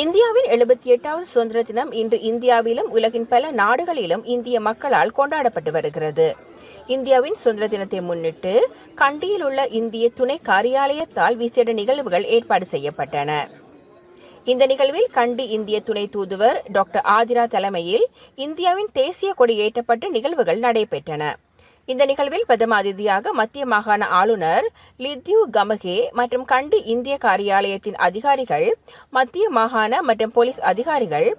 இந்தியாவின் 78வது சுதந்திர தினம் இன்று இந்தியாவிலும் உலகின் பல நாடுகளிலும் இந்திய மக்களால் கொண்டாடப்பட்டு வருகிறது. இந்தியாவின் சுதந்திர தினத்தை முன்னிட்டு கண்டியில் உள்ள இந்திய துணை காரியாலயத்தால் விசேட நிகழ்வுகள் ஏற்பாடு செய்யப்பட்டன. இந்த நிகழ்வில் கண்டி இந்திய துணை தூதுவர் டாக்டர் ஆதிரா தலைமையில் இந்தியாவின் தேசிய கொடி ஏற்றப்பட்டு நிகழ்வுகள் நடைபெற்றன. இந்த நிகழ்வில் பிரதம அதிதியாக மத்திய மாகாண ஆளுநர் லித்யூ கமகே மற்றும் கண்டி இந்திய காரியாலயத்தின் அதிகாரிகள், மத்திய மாகாண மற்றும் போலீஸ் அதிகாரிகள்,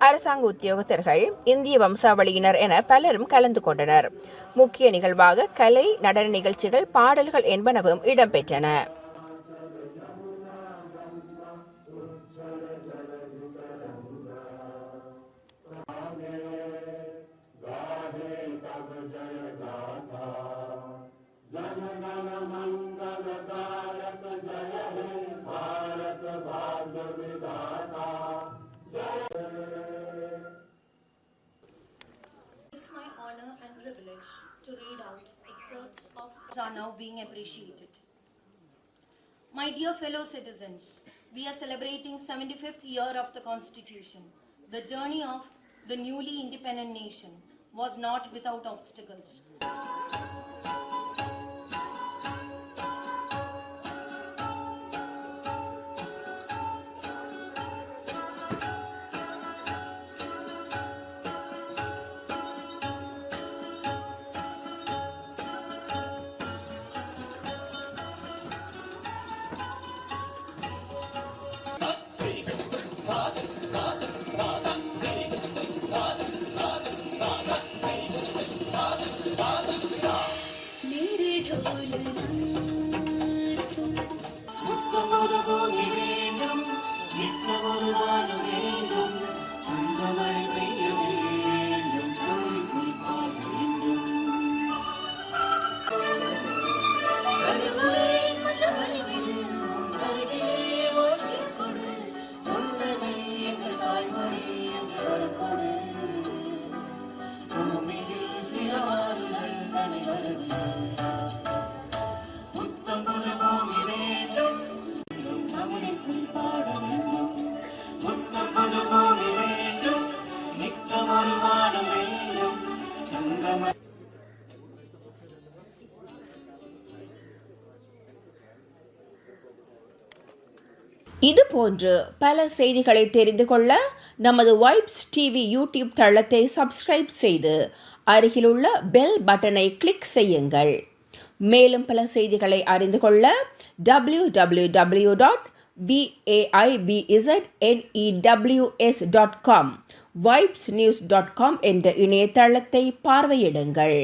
அரசாங்க உத்தியோகத்தர்கள், இந்திய வம்சாவளியினர் என பலரும் கலந்து கொண்டனர். முக்கிய நிகழ்வாக கலை, நடன நிகழ்ச்சிகள், பாடல்கள் என்பனவும் இடம்பெற்றன. It's my honor and privilege to read out excerpts of are now being appreciated. My dear fellow citizens, we are celebrating 75th year of the Constitution. The journey of the newly independent nation was not without obstacles. இதுபோன்று பல செய்திகளை தெரிந்து கொள்ள நமது vibes TV YouTube தளத்தை subscribe செய்து அருகிலுள்ள bell பட்டனை கிளிக் செய்யுங்கள். மேலும் பல செய்திகளை அறிந்து கொள்ள www.vaibznews.com, vibesnews.com என்ற இணையதளத்தை பார்வையிடுங்கள்.